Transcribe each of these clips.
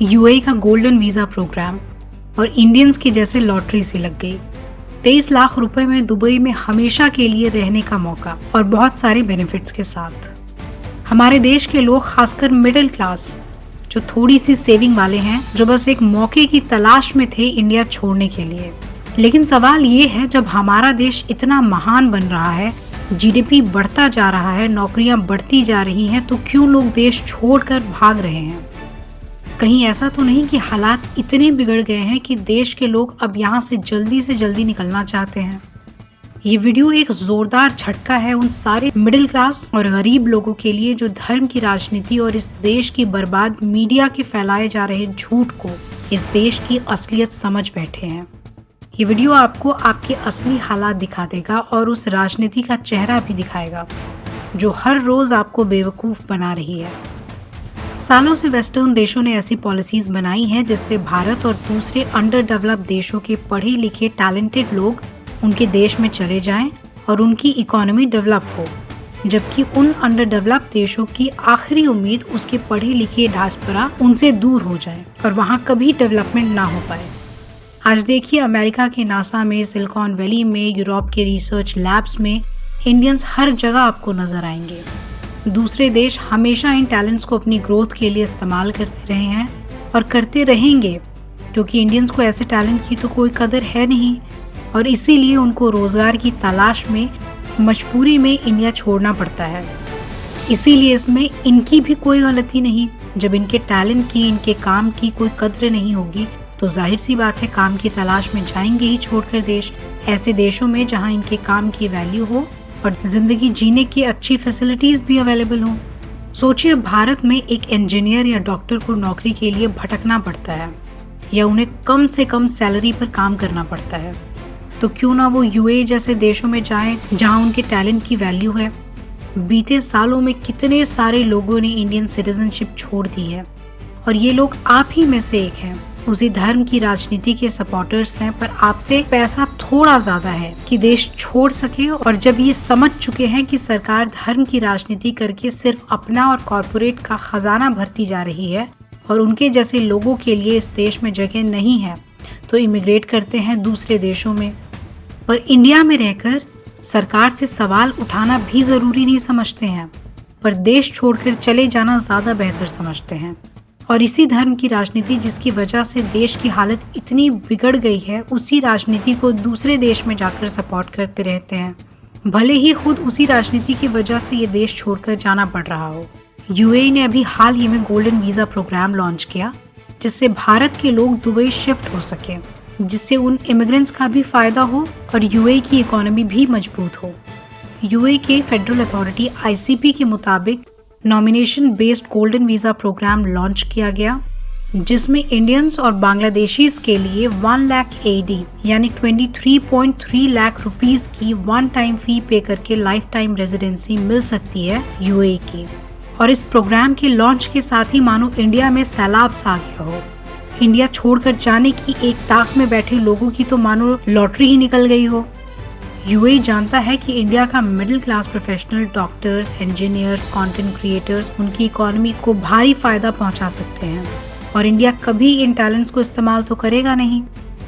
UAE का golden visa programme और Indians की जैसे लॉटरी सी लग गई। 23 लाख रुपए में दुबई में हमेशा के लिए रहने का मौका और बहुत सारे बेनिफिट्स के साथ। हमारे देश के लोग, खासकर मिडिल क्लास, जो थोड़ी सी सेविंग वाले हैं, जो बस एक मौके की तलाश में थे इंडिया छोड़ने के लिए। लेकिन सवाल ये है, जब हमारा देश इतना महान बन रहा है, जीडीपी बढ़ता जा रहा है, नौकरियां बढ़ती जा रही हैं, तो क्यों लोग देश छोड़कर भाग रहे हैं? कहीं ऐसा तो नहीं कि हालात इतने बिगड़ गए हैं कि देश के लोग अब यहाँ से जल्दी निकलना चाहते हैं? ये वीडियो एक जोरदार झटका है उन सारे मिडिल क्लास और गरीब लोगों के लिए जो धर्म की राजनीति और इस देश की बर्बाद मीडिया के फैलाए जा रहे झूठ को इस देश की असलियत समझ बैठे हैं। ये वीडियो आपको आपके असली हालात दिखा देगा और उस राजनीति का चेहरा भी दिखाएगा जो हर रोज आपको बेवकूफ बना रही है। सालों से वेस्टर्न देशों ने ऐसी पॉलिसीज बनाई हैं जिससे भारत और दूसरे अंडर डेवलप्ड देशों के पढ़े लिखे टैलेंटेड लोग उनके देश में चले जाएं और उनकी इकोनॉमी डेवलप हो, जबकि उन अंडर डेवलप्ड देशों की आखिरी उम्मीद उसके पढ़े लिखे डायस्पोरा उनसे दूर हो जाए और वहां कभी डेवलपमेंट ना हो पाए। आज देखिए, अमेरिका के नासा में, सिलिकॉन वैली में, यूरोप के रिसर्च लैब्स में इंडियंस हर जगह आपको नजर आएंगे। दूसरे देश हमेशा इन टैलेंट्स को अपनी ग्रोथ के लिए इस्तेमाल करते रहे हैं और करते रहेंगे, क्योंकि इंडियंस को ऐसे टैलेंट की तो कोई कदर है नहीं और इसीलिए उनको रोजगार की तलाश में मजबूरी में इंडिया छोड़ना पड़ता है। इसीलिए इसमें इनकी भी कोई गलती नहीं। जब इनके टैलेंट की, इनके काम की कोई कद्र नहीं होगी तो जाहिर सी बात है काम की तलाश में जाएंगे ही छोड़कर देश, ऐसे देशों में जहां इनके काम की वैल्यू हो और जिंदगी जीने की अच्छी फैसिलिटीज भी अवेलेबल हो। सोचिए, भारत में एक इंजीनियर या डॉक्टर को नौकरी के लिए भटकना पड़ता है या उन्हें कम से कम सैलरी पर काम करना पड़ता है, तो क्यों ना वो यूएई जैसे देशों में जाएं जहां उनके टैलेंट की वैल्यू है। बीते सालों में कितने सारे लोगों ने इंडियन सिटीजनशिप छोड़ दी है और ये लोग आप ही में से एक हैं। उसी धर्म की राजनीति के सपोर्टर्स हैं, पर आपसे पैसा थोड़ा ज्यादा है कि देश छोड़ सके। और जब ये समझ चुके हैं कि सरकार धर्म की राजनीति करके सिर्फ अपना और कॉर्पोरेट का खजाना भरती जा रही है और उनके जैसे लोगों के लिए इस देश में जगह नहीं है, तो इमिग्रेट करते हैं दूसरे देशों में। पर इंडिया में रहकर सरकार से सवाल उठाना भी जरूरी नहीं समझते हैं, पर देश छोड़कर चले जाना ज्यादा बेहतर समझते हैं। और इसी धर्म की राजनीति जिसकी वजह से देश की हालत इतनी बिगड़ गई है, उसी राजनीति को दूसरे देश में जाकर सपोर्ट करते रहते हैं, भले ही खुद उसी राजनीति की वजह से ये देश छोड़कर जाना पड़ रहा हो। यूएई ने अभी हाल ही में गोल्डन वीजा प्रोग्राम लॉन्च किया, जिससे भारत के लोग दुबई शिफ्ट हो सके, जिससे उन इमिग्रेंट्स का भी फायदा हो और यूएई की इकोनॉमी भी मजबूत हो। यूएई के फेडरल अथॉरिटी आईसीपी के मुताबिक nomination based golden visa program launch किया गया, जिसमें इंडियंस और बांग्लादेशीज के लिए 1 लाख एडी यानी 23.3 लाख रुपीस की वन टाइम फी पे करके लाइफ टाइम रेजिडेंसी मिल सकती है यूएई की। और इस प्रोग्राम के लॉन्च के साथ ही मानो इंडिया में सैलाब सा आ गया हो। इंडिया छोड़कर जाने की एक ताक में बैठे लोगों की तो मानो लॉटरी ही निकल गई हो। यूएई जानता है कि इंडिया का middle class professional, doctors, engineers, content creators उनकी इकोनॉमी को भारी फायदा पहुंचा सकते हैं और इंडिया कभी इन टैलेंट्स को इस्तेमाल तो करेगा नहीं,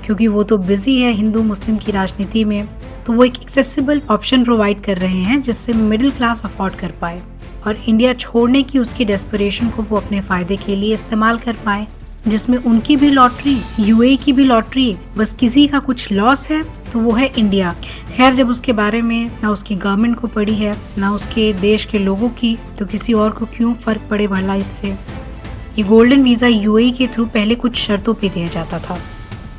क्योंकि वो तो बिजी है हिंदू मुस्लिम की राजनीति में। तो वो एक एक्सेसिबल ऑप्शन प्रोवाइड कर रहे हैं जिससे मिडिल क्लास अफोर्ड कर पाए और इंडिया छोड़ने की उसकी डेस्परेशन को वो अपने फायदे के लिए इस्तेमाल कर पाए, जिसमें उनकी भी लॉटरी, यूएई की भी लॉटरी। बस किसी का कुछ लॉस है तो वो है इंडिया। खैर, जब उसके बारे में ना उसकी गवर्नमेंट को पड़ी है ना उसके देश के लोगों की, तो किसी और को क्यों फर्क पड़े भला इससे। ये गोल्डन वीजा यूएई के थ्रू पहले कुछ शर्तों पे दिया जाता था,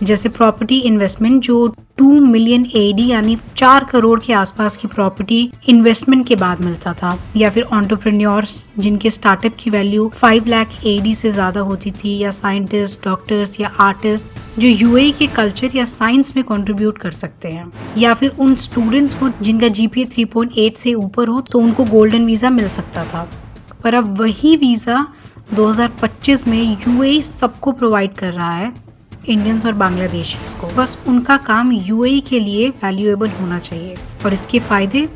जैसे प्रॉपर्टी इन्वेस्टमेंट जो 2 मिलियन एडी यानी 4 करोड़ के आसपास की प्रॉपर्टी इन्वेस्टमेंट के बाद मिलता था, या फिर एंटरप्रेन्योर्स जिनके स्टार्टअप की वैल्यू 5 लाख एडी से ज्यादा होती थी, या साइंटिस्ट, डॉक्टर्स या आर्टिस्ट जो यूएई के कल्चर या साइंस में कंट्रीब्यूट कर सकते हैं, या फिर उन स्टूडेंट्स को जिनका जीपीए 3.8 से ऊपर हो तो उनको गोल्डन वीजा मिल सकता था। पर अब वही वीजा 2025 में यूएई सबको प्रोवाइड कर रहा है, इंडियंस और बांग्लादेशीज को। बस उनका काम यूएई के लिए वैल्यूएबल होना चाहिए और इसके फायदे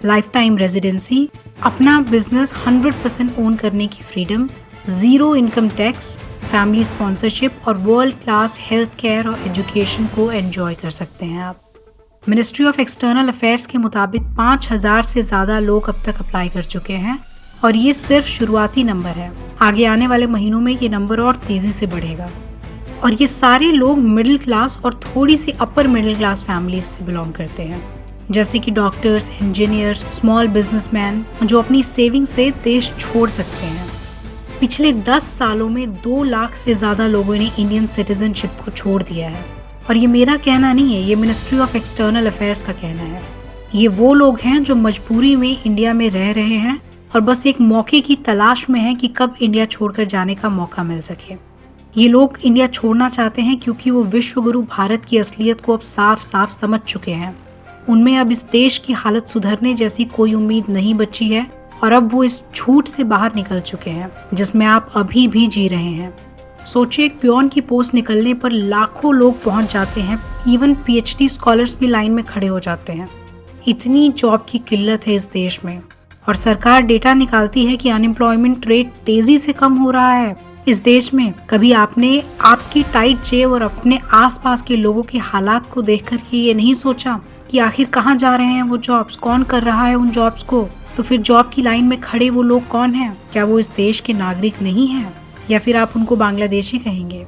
लाइफ टाइम रेजिडेंसी, अपना बिजनेस 100% ओन करने की freedom, zero income tax, family sponsorship और वर्ल्ड क्लास हेल्थ केयर और एजुकेशन को एंजॉय कर सकते हैं आप। मिनिस्ट्री ऑफ एक्सटर्नल अफेयर्स के मुताबिक 5,000 से ज़्यादा लोग अब तक अप्लाई कर चुके हैं और ये सिर्फ शुरुआती नंबर है। आगे आने वाले महीनों में ये नंबर और तेज़ी से बढ़ेगा। और ये सारे लोग मिडिल क्लास और थोड़ी सी अपर मिडिल क्लास फैमिलीज से बिलोंग करते हैं, जैसे कि डॉक्टर्स, इंजीनियर्स, स्मॉल बिजनेसमैन जो अपनी सेविंग से देश छोड़ सकते हैं। पिछले 10 सालों में 2 लाख से ज़्यादा लोगों ने इंडियन सिटीजनशिप को छोड़ दिया है। और ये मेरा कहना नहीं है, ये मिनिस्ट्री ऑफ एक्सटर्नल अफेयर्स का कहना है। ये वो लोग हैं जो मजबूरी में इंडिया में रह रहे हैं और बस एक मौके की तलाश में हैं कि कब इंडिया छोड़कर जाने का मौका मिल सके। ये लोग इंडिया छोड़ना चाहते हैं क्योंकि वो विश्वगुरु भारत की असलियत को अब साफ साफ समझ चुके हैं। उनमें अब इस देश की हालत सुधरने जैसी कोई उम्मीद नहीं बची है और अब वो इस झूठ से बाहर निकल चुके हैं जिसमें आप अभी भी जी रहे हैं। सोचिए, एक पियोन की पोस्ट निकलने पर लाखों लोग पहुंच जाते हैं, इवन पीएचडी स्कॉलर्स भी लाइन में खड़े हो जाते हैं। इतनी जॉब की किल्लत है इस देश में और सरकार डेटा निकालती है कि अनएम्प्लॉयमेंट रेट तेजी से कम हो रहा है इस देश में। कभी आपने आपकी टाइट जेब और अपने आसपास के लोगों के हालात को देखकर के ये नहीं सोचा कि आखिर कहाँ जा रहे हैं वो जॉब्स, कौन कर रहा है उन जॉब्स को? तो फिर जॉब की लाइन में खड़े वो लोग कौन हैं? क्या वो इस देश के नागरिक नहीं हैं या फिर आप उनको बांग्लादेशी कहेंगे?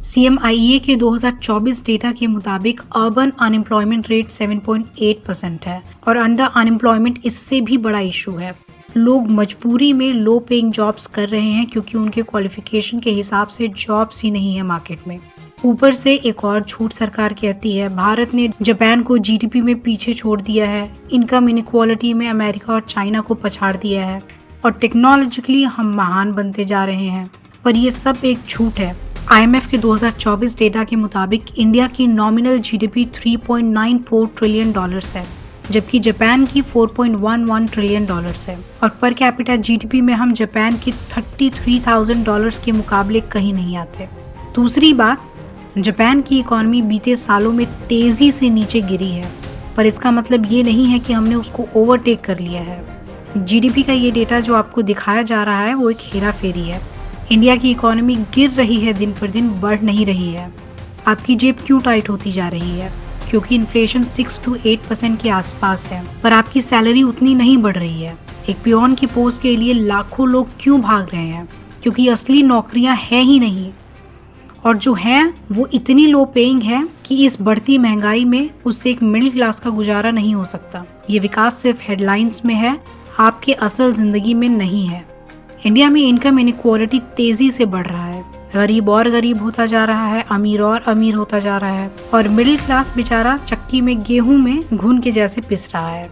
CMIA के 2024 डेटा के मुताबिक अर्बन अनएम्प्लॉयमेंट रेट 7.8% है और अंडर अनएम्प्लॉयमेंट इससे भी बड़ा इशू है। लोग मजबूरी में लो पेइंग जॉब्स कर रहे हैं क्योंकि उनके क्वालिफिकेशन के हिसाब से जॉब्स ही नहीं है मार्केट में। ऊपर से एक और झूठ सरकार कहती है, भारत ने जापान को GDP में पीछे छोड़ दिया है, इनकम इनइक्वालिटी में अमेरिका और चाइना को पछाड़ दिया है और टेक्नोलॉजिकली हम महान बनते जा रहे हैं। पर ये सब एक झूठ है। IMF के 2024 डेटा के मुताबिक इंडिया की नॉमिनल GDP $3.94 ट्रिलियन है, जबकि जापान की $4.11 ट्रिलियन है और पर कैपिटा GDP में हम जापान के $33,000 के मुकाबले कहीं नहीं आते। दूसरी बात, जापान की इकॉनमी बीते सालों में तेजी से नीचे गिरी है, पर इसका मतलब ये नहीं है कि हमने उसको ओवरटेक कर लिया है। GDP का ये डेटा जो आपको दिखाया जा रहा है वो एक हेरा फेरी है। इंडिया की इकॉनमी गिर रही है, दिन पर दिन बढ़ नहीं रही है। आपकी जेब क्यों टाइट होती जा रही है? क्योंकि इन्फ्लेशन 6 to 8% के आसपास है, पर आपकी सैलरी उतनी नहीं बढ़ रही है। एक पियोन की पोस्ट के लिए लाखों लोग क्यों भाग रहे हैं? क्योंकि असली नौकरियां हैं ही नहीं, और जो है वो इतनी लो पेइंग है कि इस बढ़ती महंगाई में उससे एक मिडिल क्लास का गुजारा नहीं हो सकता। ये विकास सिर्फ हेडलाइंस में है, आपके असल जिंदगी में नहीं है। इंडिया में इनकम इनइक्वालिटी तेजी से बढ़ रहा है, गरीब और गरीब होता जा रहा है, अमीर और अमीर होता जा रहा है और मिडिल क्लास बेचारा चक्की में गेहूं में घुन के जैसे पिस रहा है।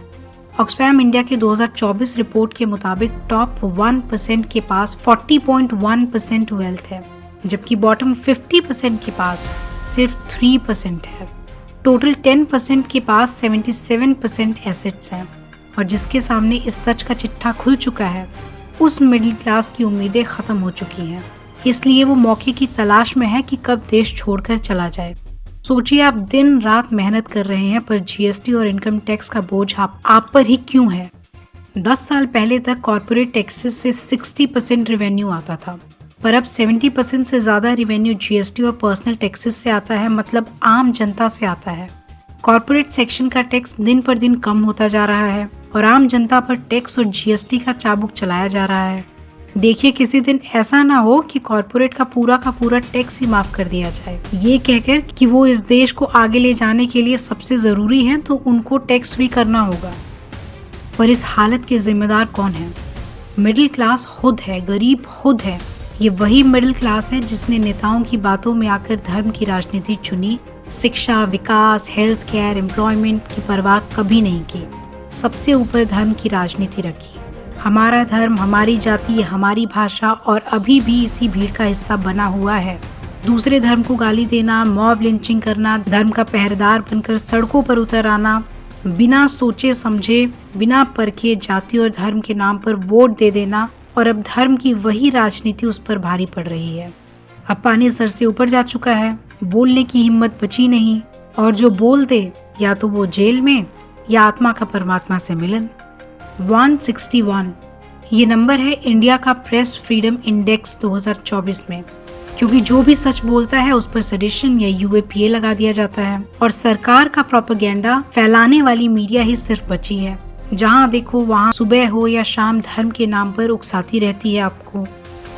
ऑक्सफैम इंडिया के 2024 रिपोर्ट के मुताबिक टॉप 1% के पास 40.1% वेल्थ है, जबकि बॉटम 50% के पास सिर्फ 3% है। टोटल 10% के पास 77% एसेट्स हैं और जिसके सामने इस सच का चिट्ठा खुल चुका है, उस मिडिल क्लास की उम्मीदें खत्म हो चुकी हैं। इसलिए वो मौके की तलाश में है कि कब देश छोड़कर चला जाए। सोचिए, आप दिन रात मेहनत कर रहे हैं पर GST और इनकम टैक्स का बोझ आप पर ही क्यों है? 10 साल पहले तक कॉर्पोरेट टैक्सेस से 60% रेवेन्यू आता था, पर अब 70% से ज़्यादा रेवेन्यू GST और पर्सनल टैक्सेस से आता है, मतलब आम जनता से आता है। कॉर्पोरेट सेक्शन का टैक्स दिन पर दिन कम होता जा रहा है और आम जनता पर टैक्स और GST का चाबुक चलाया जा रहा है। देखिए, किसी दिन ऐसा ना हो कि कॉर्पोरेट का पूरा टैक्स ही माफ कर दिया जाए, ये कहकर कि वो इस देश को आगे ले जाने के लिए सबसे जरूरी है तो उनको टैक्स फ्री करना होगा। पर इस हालत के जिम्मेदार कौन है? मिडिल क्लास खुद है, गरीब खुद है। ये वही मिडिल क्लास है जिसने नेताओं की बातों में आकर धर्म की राजनीति चुनी, शिक्षा, विकास, हेल्थ केयर, एम्प्लॉयमेंट की परवाह कभी नहीं की, सबसे ऊपर धर्म की राजनीति रखी। हमारा धर्म, हमारी जाति, हमारी भाषा, और अभी भी इसी भीड़ का हिस्सा बना हुआ है। दूसरे धर्म को गाली देना, मॉब लिंचिंग करना, धर्म का पहरेदार बनकर सड़कों पर उतर आना, बिना सोचे समझे, बिना परखे जाति और धर्म के नाम पर वोट दे देना, और अब धर्म की वही राजनीति उस पर भारी पड़ रही है। अब पानी सर से ऊपर जा चुका है, बोलने की हिम्मत बची नहीं, और जो बोल दे या तो वो जेल में या आत्मा का परमात्मा से मिलन। 161 ये नंबर है इंडिया का प्रेस फ्रीडम इंडेक्स 2024 में। क्योंकि जो भी सच बोलता है उस पर सेडिशन या यूएपीए लगा दिया जाता है और सरकार का प्रोपेगेंडा फैलाने वाली मीडिया ही सिर्फ बची है। जहाँ देखो वहाँ सुबह हो या शाम धर्म के नाम पर उकसाती रहती है आपको।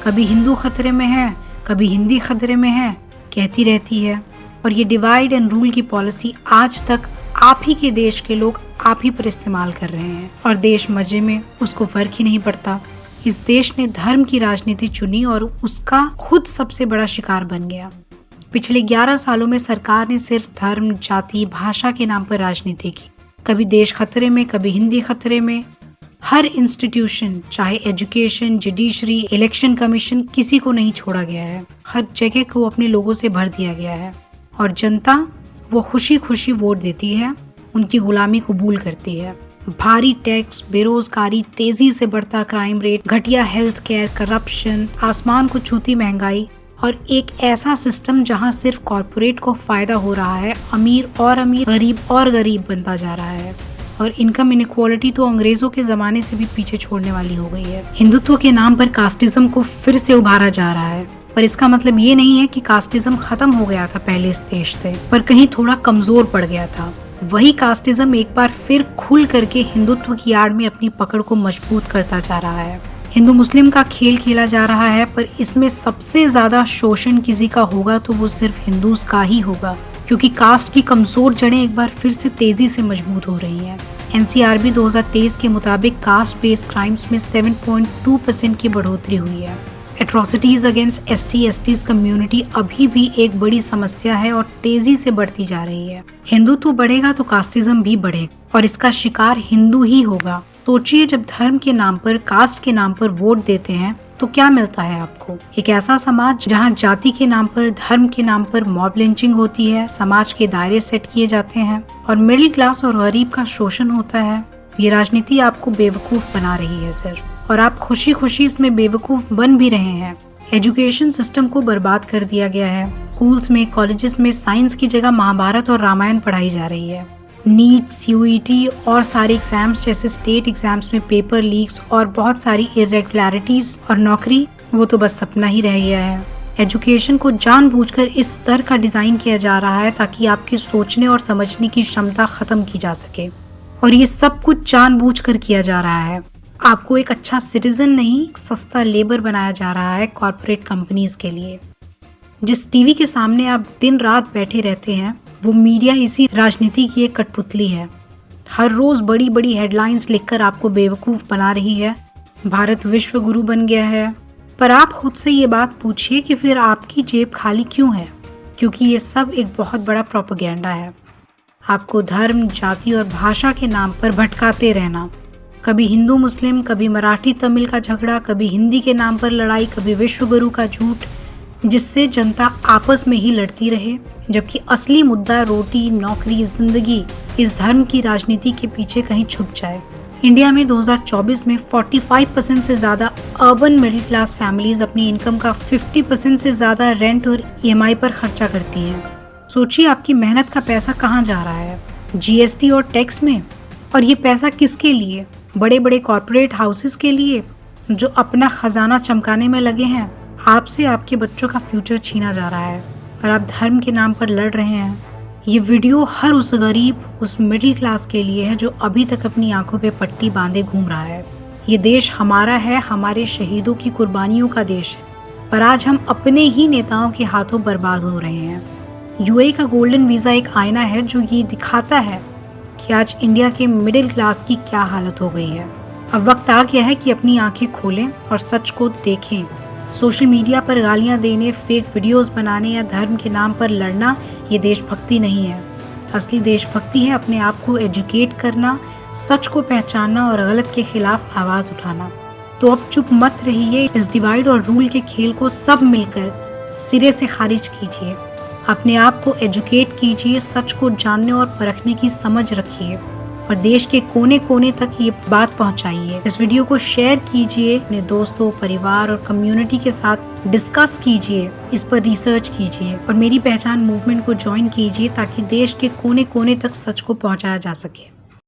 कभी हिंदू खतरे में है, कभी हिंदी खतरे में है, कहती रहती है। और ये डिवाइड एंड रूल की पॉलिसी आज तक आप ही के देश के लोग आप ही पर इस्तेमाल कर रहे हैं और देश मजे में, उसको फर्क ही नहीं पड़ता। इस देश ने धर्म की राजनीति चुनी और उसका खुद सबसे बड़ा शिकार बन गया। पिछले 11 सालों में सरकार ने सिर्फ धर्म, जाति, भाषा के नाम पर राजनीति की। कभी देश खतरे में, कभी हिंदी खतरे में। हर इंस्टीट्यूशन, चाहे एजुकेशन, जुडिशरी, इलेक्शन कमीशन, किसी को नहीं छोड़ा गया है। हर जगह को अपने लोगों से भर दिया गया है और जनता वो खुशी खुशी वोट देती है, उनकी गुलामी कबूल करती है। भारी टैक्स, बेरोजगारी, तेजी से बढ़ता क्राइम रेट, घटिया हेल्थ केयर, करप्शन, आसमान को छूती महंगाई और एक ऐसा सिस्टम जहां सिर्फ कॉर्पोरेट को फायदा हो रहा है, अमीर और अमीर, गरीब और गरीब बनता जा रहा है। और इनकम इनइक्वालिटी तो अंग्रेजों के जमाने से भी पीछे छोड़ने वाली हो गई है। हिंदुत्व के नाम पर कास्टिज्म को फिर से उभारा जा रहा है, पर इसका मतलब ये नहीं है कि कास्टिज्म खत्म हो गया था पहले इस देश से, पर कहीं थोड़ा कमजोर पड़ गया था। वही कास्टिज्म एक बार फिर खुल करके हिंदुत्व की आड़ में अपनी पकड़ को मजबूत करता जा रहा है। हिंदू मुस्लिम का खेल खेला जा रहा है, पर इसमें सबसे ज्यादा शोषण किसी का होगा तो वो सिर्फ हिंदूज का ही होगा, क्योंकि कास्ट की कमजोर जड़ें एक बार फिर से तेजी से मजबूत हो रही हैं। एनसीआरबी 2023 के मुताबिक कास्ट बेस्ड क्राइम्स में 7.2% की बढ़ोतरी हुई है। एट्रोसिटीज अगेंस्ट SC/STs कम्युनिटी अभी भी एक बड़ी समस्या है और तेजी से बढ़ती जा रही है। हिंदुत्व बढ़ेगा तो कास्टिज्म भी बढ़ेगा और इसका शिकार हिंदू ही होगा। सोचिए, जब धर्म के नाम पर, कास्ट के नाम पर वोट देते हैं तो क्या मिलता है आपको? एक ऐसा समाज जहां जाति के नाम पर, धर्म के नाम पर मॉब लिंचिंग होती है, समाज के दायरे सेट किए जाते हैं और मिडिल क्लास और गरीब का शोषण होता है। ये राजनीति आपको बेवकूफ बना रही है सर, और आप खुशी खुशी इसमें बेवकूफ बन भी रहे हैं। एजुकेशन सिस्टम को बर्बाद कर दिया गया है। स्कूल्स में, कॉलेजेस में साइंस की जगह महाभारत और रामायण पढ़ाई जा रही है। नीट, CUET और सारे एग्जाम्स जैसे स्टेट एग्जाम्स में पेपर लीक्स और बहुत सारी इरेगुलरिटीज और नौकरी, वो तो बस सपना ही रह गया है। एजुकेशन को जानबूझकर इस तरह का डिजाइन किया जा रहा है ताकि आपके सोचने और समझने की क्षमता खत्म की जा सके, और ये सब कुछ जानबूझकर किया जा रहा है। आपको एक अच्छा सिटीजन नहीं, सस्ता लेबर बनाया जा रहा है कॉर्पोरेट कंपनीज के लिए। जिस टीवी के सामने आप दिन रात बैठे रहते हैं, वो मीडिया इसी राजनीति की एक कठपुतली है। हर रोज बड़ी बड़ी हेडलाइंस लिखकर आपको बेवकूफ बना रही है। भारत विश्व गुरु बन गया है, पर आप खुद से ये बात पूछिए कि फिर आपकी जेब खाली क्यों है? क्योंकि ये सब एक बहुत बड़ा प्रोपेगेंडा है। आपको धर्म, जाति और भाषा के नाम पर भटकाते रहना, कभी हिंदू मुस्लिम, कभी मराठी तमिल का झगड़ा, कभी हिंदी के नाम पर लड़ाई, कभी विश्व गुरु का झूठ, जिससे जनता आपस में ही लड़ती रहे, जबकि असली मुद्दा रोटी, नौकरी, जिंदगी इस धर्म की राजनीति के पीछे कहीं छुप जाए। इंडिया में 2024 में 45% से ज्यादा अर्बन मिडिल क्लास फैमिलीज अपनी इनकम का 50% से ज्यादा रेंट और EMI पर खर्चा करती हैं। सोचिए, आपकी मेहनत का पैसा कहाँ जा रहा है? GST और टैक्स में। और ये पैसा किसके लिए? बड़े बड़े कॉर्पोरेट हाउसेस के लिए जो अपना खजाना चमकाने में लगे हैं। आपसे आपके बच्चों का फ्यूचर छीना जा रहा है और आप धर्म के नाम पर लड़ रहे हैं। ये वीडियो हर उस गरीब, उस मिडिल क्लास के लिए है जो अभी तक अपनी आंखों पे पट्टी बांधे घूम रहा है। ये देश हमारा है, हमारे शहीदों की कुर्बानियों का देश है, पर आज हम अपने ही नेताओं के हाथों बर्बाद हो रहे हैं। UAE का गोल्डन वीज़ा एक आईना है जो ये दिखाता है कि आज इंडिया के मिडिल क्लास की क्या हालत हो गई है। अब वक्त आ गया है कि अपनी आंखें खोलें और सच को देखें। सोशल मीडिया पर गालियां देने, फेक वीडियोस बनाने या धर्म के नाम पर लड़ना ये देशभक्ति नहीं है। असली देशभक्ति है अपने आप को एजुकेट करना, सच को पहचानना और गलत के खिलाफ आवाज उठाना। तो अब चुप मत रहिए, इस डिवाइड और रूल के खेल को सब मिलकर सिरे से खारिज कीजिए। अपने आप को एजुकेट कीजिए, सच को जानने और परखने की समझ रखिए और देश के कोने कोने तक ये बात पहुंचाइए। इस वीडियो को शेयर कीजिए, अपने दोस्तों, परिवार और कम्युनिटी के साथ डिस्कस कीजिए, इस पर रिसर्च कीजिए और मेरी पहचान मूवमेंट को ज्वाइन कीजिए ताकि देश के कोने कोने तक सच को पहुंचाया जा सके।